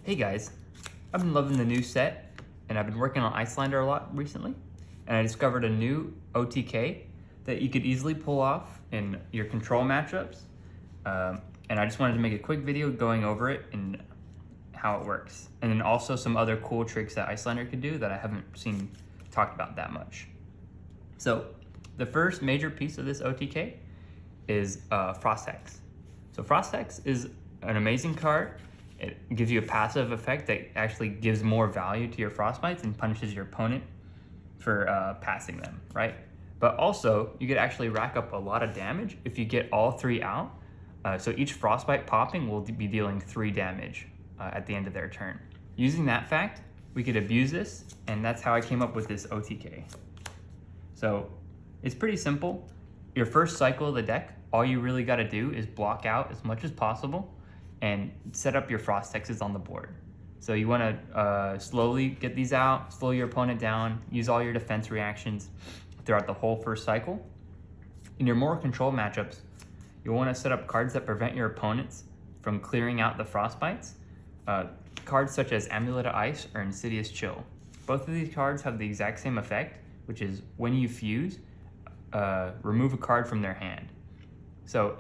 Hey guys, I've been loving the new set and I've been working on Iyslander a lot recently, and I discovered a new OTK that you could easily pull off in your control matchups, and I just wanted to make a quick video going over it and how it works, and then also some other cool tricks that Iyslander could do that I haven't seen talked about that much. So the first major piece of this OTK is Frostex. So Frostex is an amazing card. It gives you a passive effect that actually gives more value to your frostbites and punishes your opponent for passing them, right? But also, you could actually rack up a lot of damage if you get all three out. So each frostbite popping will be dealing 3 damage at the end of their turn. Using that fact, we could abuse this, and that's how I came up with this OTK. So it's pretty simple. Your first cycle of the deck, all you really got to do is block out as much as possible and set up your Frostexes on the board. So you want to slowly get these out, slow your opponent down, use all your defense reactions throughout the whole first cycle. In your more control matchups, you'll want to set up cards that prevent your opponents from clearing out the frostbites. Cards such as Amulet of Ice or Insidious Chill. Both of these cards have the exact same effect, which is when you fuse, remove a card from their hand. So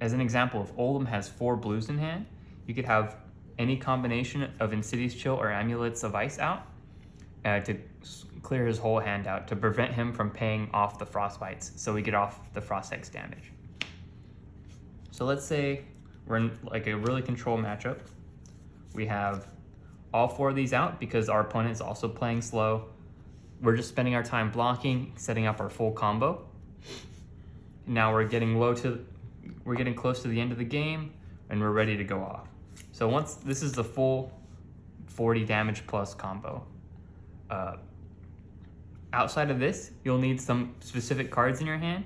as an example, if Oldham has 4 blues in hand, you could have any combination of Insidious Chill or Amulets of Ice out to clear his whole hand out to prevent him from paying off the frostbites, so we get off the Frostex damage. So let's say we're in like a really control matchup. We have all 4 of these out because our opponent is also playing slow. We're just spending our time blocking, setting up our full combo. Now we're getting close to the end of the game, and we're ready to go off. So once this is the full 40 damage plus combo. Outside of this, you'll need some specific cards in your hand,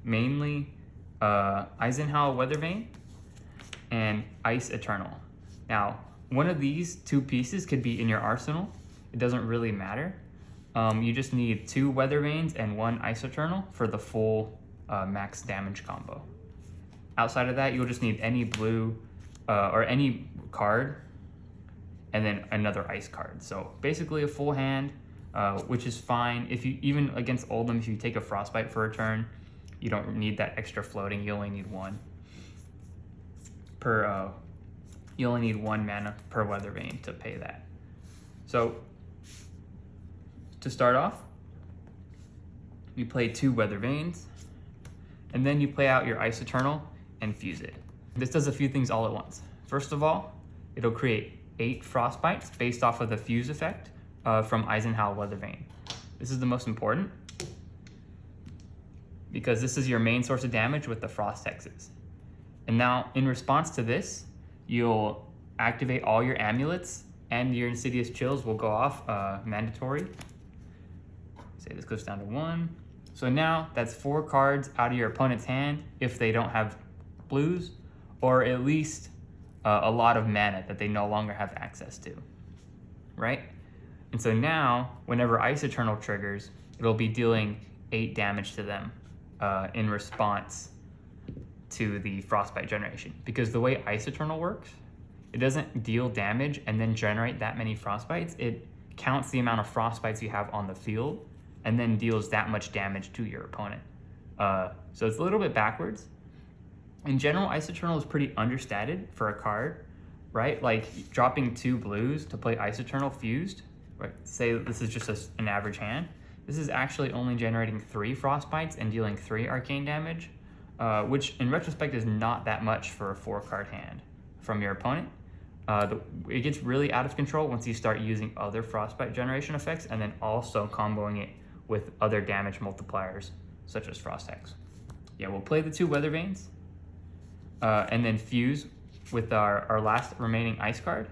mainly Iyslander Weathervane and Ice Eternal. Now, one of these 2 pieces could be in your arsenal. It doesn't really matter. You just need 2 Weathervanes and 1 Ice Eternal for the full max damage combo. Outside of that, you'll just need any blue or any card and then another ice card. So basically a full hand, which is fine. If you, even against Oldham, if you take a frostbite for a turn, you don't need that extra floating. You only need 1 per, you only need 1 mana per Weathervane to pay that. So to start off, you play 2 Weathervanes, and then you play out your Ice Eternal and fuse it. This does a few things all at once. First of all, it'll create 8 frostbites based off of the fuse effect from Iyslander Weathervane. This is the most important because this is your main source of damage with the Frostexes. And now, in response to this, you'll activate all your amulets and your Insidious Chills will go off mandatory. Say this goes down to 1. So now that's 4 cards out of your opponent's hand if they don't have blues, or at least a lot of mana that they no longer have access to, right? And so now, whenever Ice Eternal triggers, it'll be dealing 8 damage to them in response to the frostbite generation. Because the way Ice Eternal works, it doesn't deal damage and then generate that many frostbites. It counts the amount of frostbites you have on the field and then deals that much damage to your opponent. So it's a little bit backwards. In general, Ice Eternal is pretty understated for a card, right? Like dropping 2 blues to play Ice Eternal fused, right? Say this is just an average hand. This is actually only generating 3 frostbites and dealing 3 arcane damage, which in retrospect is not that much for a 4-card hand from your opponent. It gets really out of control once you start using other frostbite generation effects and then also comboing it with other damage multipliers such as Frostex. Yeah, we'll play the 2 Weathervanes and then fuse with our last remaining ice card.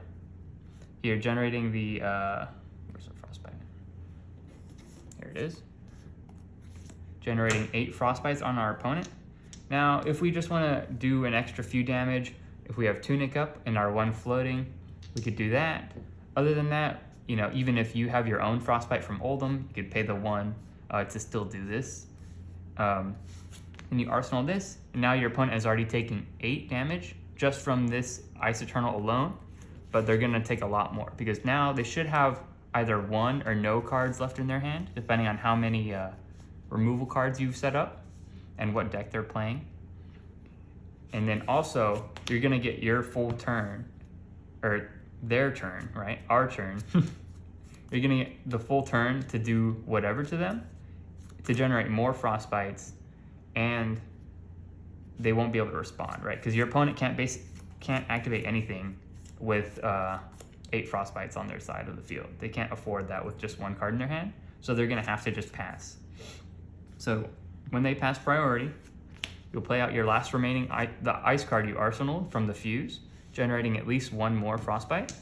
Here, generating the, where's the frostbite? Here it is. Generating 8 frostbites on our opponent. Now, if we just want to do an extra few damage, if we have Tunic up and our 1 floating, we could do that. Other than that, you know, even if you have your own frostbite from Oldham, you could pay the 1 to still do this. And you arsenal this, and now your opponent has already taken 8 damage just from this Ice Eternal alone. but they're gonna take a lot more because now they should have either one or no cards left in their hand, depending on how many removal cards you've set up and what deck they're playing. And then also, you're gonna get your full turn, or their turn, right? Our turn. You're gonna get the full turn to do whatever to them, to generate more frostbites, and they won't be able to respond, right? Because your opponent can't activate anything with 8 frostbites on their side of the field. They can't afford that with just one card in their hand, so they're gonna have to just pass. So when they pass priority, you'll play out your last remaining the ice card you arsenaled from the fuse, generating at least 1 more frostbite.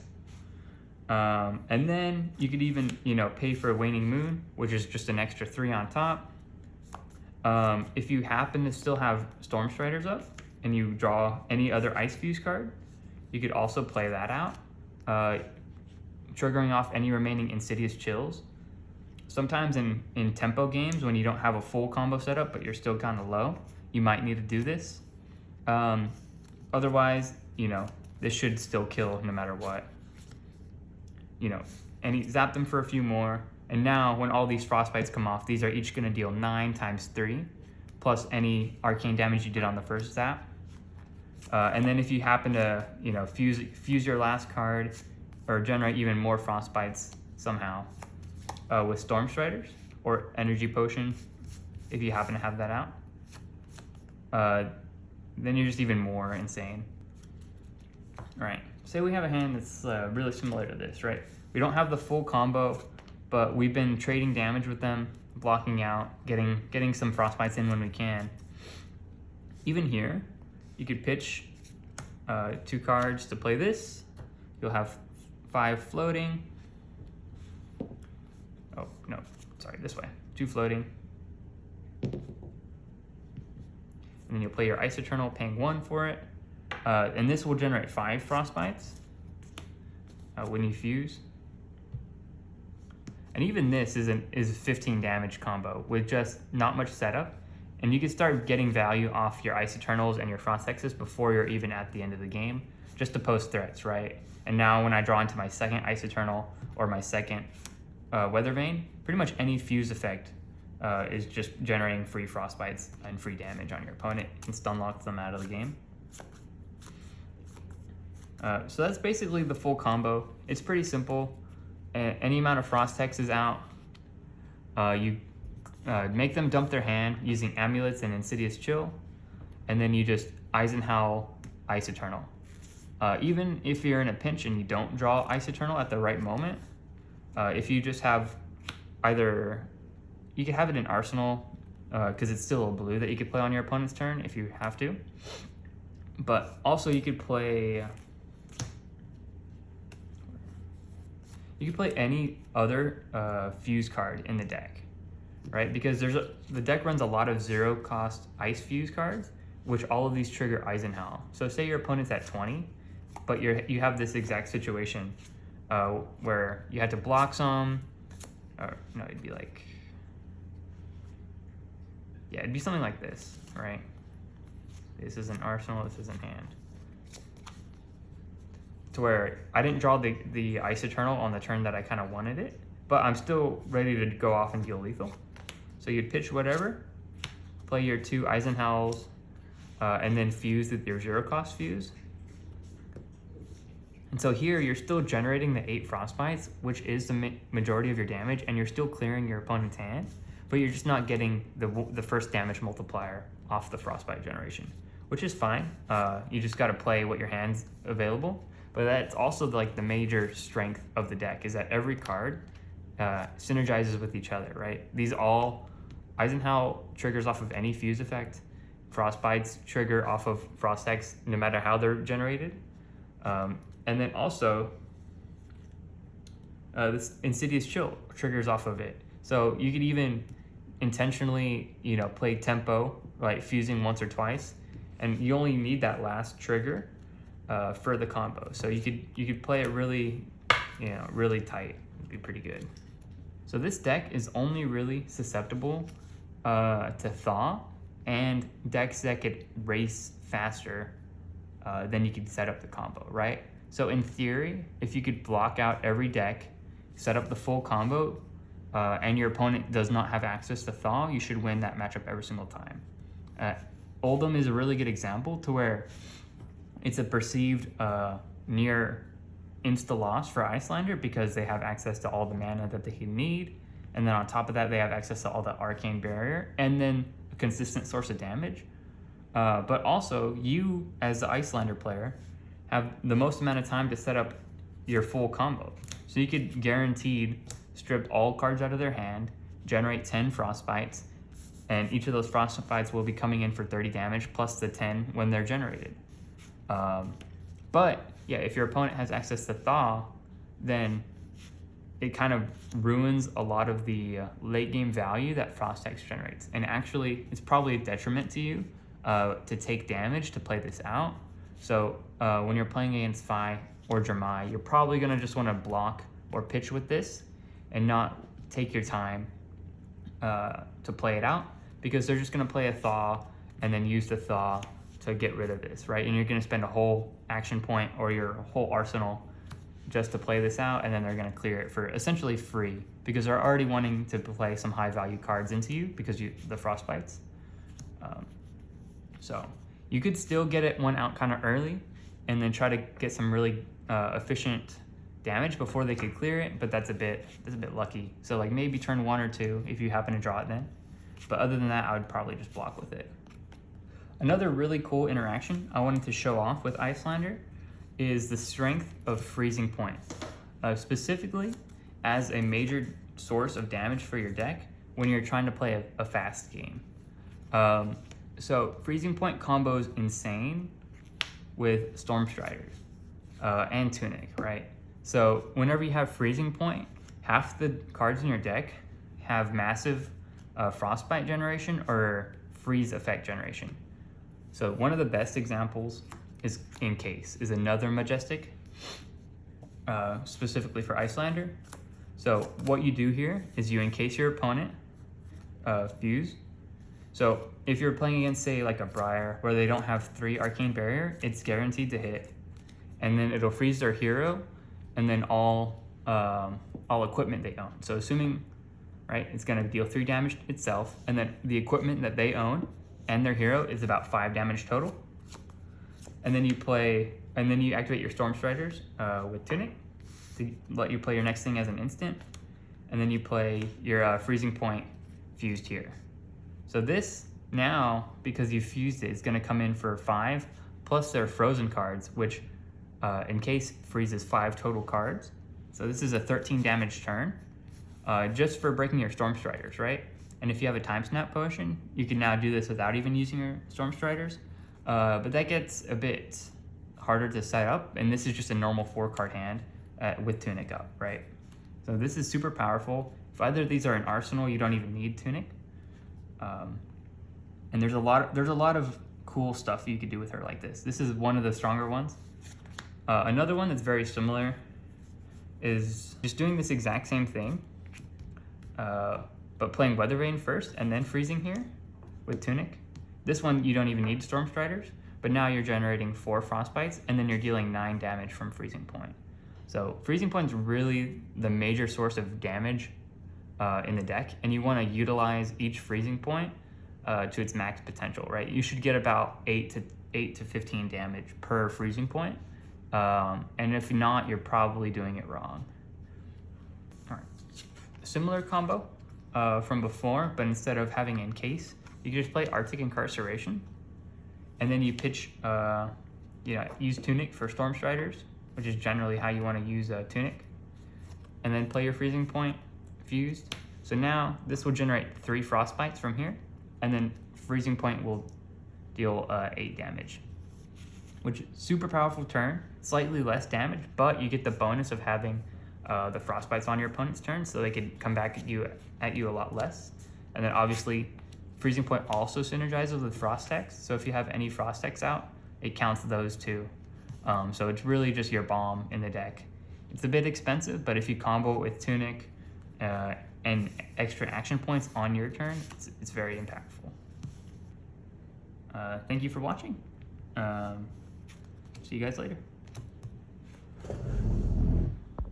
And then you could even, pay for a waning moon, which is just an extra 3 on top. If you happen to still have Storm Striders up and you draw any other ice fuse card, you could also play that out, triggering off any remaining Insidious Chills. Sometimes in tempo games, when you don't have a full combo setup but you're still kind of low, you might need to do this. Otherwise, this should still kill no matter what. And zap them for a few more. And now when all these frostbites come off, these are each gonna deal 9 times 3, plus any arcane damage you did on the first zap. And then if you happen to, fuse your last card or generate even more frostbites somehow with Storm Striders or Energy Potion, if you happen to have that out, then you're just even more insane. All right, say we have a hand that's really similar to this, right? We don't have the full combo, but we've been trading damage with them, blocking out, getting some frostbites in when we can. Even here, you could pitch 2 cards to play this. You'll have 5 floating. Oh, no, sorry, this way. 2 floating. And then you'll play your Ice Eternal, paying 1 for it. And this will generate 5 frostbites when you fuse. And even this is a 15 damage combo with just not much setup. And you can start getting value off your Ice Eternals and your Frostexes before you're even at the end of the game, just to post threats, right? And now when I draw into my second Ice Eternal or my second Weather Vane, pretty much any fuse effect is just generating free frostbites and free damage on your opponent and stun locks them out of the game. So that's basically the full combo. It's pretty simple. Any amount of Frostex is out. You make them dump their hand using Amulets and Insidious Chill, and then you just Eisenhower Ice Eternal. Even if you're in a pinch and you don't draw Ice Eternal at the right moment, if you just have either, you could have it in Arsenal, because it's still a blue that you could play on your opponent's turn if you have to. But also you could play any other fuse card in the deck, right? Because the deck runs a lot of 0-cost ice fuse cards, which all of these trigger Eisenhower. So say your opponent's at 20, but you have this exact situation where you had to block some, or no, it'd be like, yeah, it'd be something like this, right? This is an Arsenal, this is in hand. To where I didn't draw the Ice Eternal on the turn that I kind of wanted it, but I'm still ready to go off and deal lethal. So you'd pitch whatever, play your 2 Eisenhowers, and then fuse with your 0-cost fuse. And so here you're still generating the 8 frostbites, which is the majority of your damage, and you're still clearing your opponent's hand, but you're just not getting the first damage multiplier off the frostbite generation, which is fine. You just got to play what your hand's available. But that's also like the major strength of the deck, is that every card synergizes with each other, right? These all, Eisenhower triggers off of any fuse effect. Frostbites trigger off of Frostex, no matter how they're generated. And then also, this Insidious Chill triggers off of it. So you could even intentionally, play tempo, like fusing once or twice, and you only need that last trigger for the combo. So you could play it really, really tight. It'd be pretty good. So this deck is only really susceptible to Thaw and decks that could race faster than you could set up the combo, right? So in theory, if you could block out every deck, set up the full combo, and your opponent does not have access to Thaw, you should win that matchup every single time. Oldhim is a really good example to where it's a perceived near insta loss for Iyslander because they have access to all the mana that they need, and then on top of that they have access to all the arcane barrier and then a consistent source of damage. But also you as the Iyslander player have the most amount of time to set up your full combo. So you could guaranteed strip all cards out of their hand, generate 10 Frostbites, and each of those Frostbites will be coming in for 30 damage plus the 10 when they're generated. But yeah, if your opponent has access to Thaw, then it kind of ruins a lot of the late game value that Frostex generates. And actually, it's probably a detriment to you to take damage to play this out. So when you're playing against Fi or Jermai, you're probably gonna just wanna block or pitch with this and not take your time to play it out, because they're just gonna play a Thaw and then use the Thaw to get rid of this, right? And you're gonna spend a whole action point or your whole arsenal just to play this out, and then they're gonna clear it for essentially free because they're already wanting to play some high value cards into you because the Frostbites. So you could still get it one out kind of early and then try to get some really efficient damage before they could clear it, but that's a bit lucky. So like maybe turn 1 or 2 if you happen to draw it then. But other than that, I would probably just block with it. Another really cool interaction I wanted to show off with Iyslander is the strength of Freezing Point, specifically as a major source of damage for your deck when you're trying to play a fast game. So Freezing Point combos insane with Stormstriders and Tunic, right? So whenever you have Freezing Point, half the cards in your deck have massive Frostbite generation or freeze effect generation. So one of the best examples is Encase, is another Majestic, specifically for Iyslander. So what you do here is you encase your opponent, Fuse. So if you're playing against, say, like a Briar, where they don't have 3 Arcane Barrier, it's guaranteed to hit. And then it'll freeze their hero, and then all equipment they own. So assuming, right, it's gonna deal 3 damage itself, and then the equipment that they own and their hero is about 5 damage total. And then you activate your Stormstriders with Tunic to let you play your next thing as an instant. And then you play your Freezing Point fused here. So this now, because you fused it, is gonna come in for 5, plus their frozen cards, which Encase freezes 5 total cards. So this is a 13 damage turn, just for breaking your Stormstriders, right? And if you have a Time Snap potion, you can now do this without even using your Stormstriders. But that gets a bit harder to set up, and this is just a normal 4-card hand with Tunic up, right? So this is super powerful. If either of these are an arsenal, you don't even need Tunic. And there's a lot of cool stuff you could do with her like this. This is one of the stronger ones. Another one that's very similar is just doing this exact same thing, but playing Weather Vane first and then freezing here with Tunic. This one you don't even need Stormstriders, but now you're generating 4 Frostbites and then you're dealing 9 damage from Freezing Point. So Freezing Point is really the major source of damage in the deck, and you want to utilize each Freezing Point to its max potential, right? You should get about 8 to 15 damage per Freezing Point, and if not, you're probably doing it wrong. All right, similar combo from before, but instead of having Encase, you can just play Arctic Incarceration, and then you pitch, use Tunic for Stormstriders, which is generally how you want to use Tunic, and then play your Freezing Point fused. So now this will generate 3 Frostbites from here, and then Freezing Point will deal 8 damage, which is super powerful turn, slightly less damage, but you get the bonus of having the Frostbites on your opponent's turn, so they can come back at you a lot less. And then obviously Freezing Point also synergizes with Frostex, so if you have any Frostex out, it counts those too. So it's really just your bomb in the deck. It's a bit expensive, but if you combo it with Tunic and extra action points on your turn, it's very impactful. Thank you for watching. See you guys later.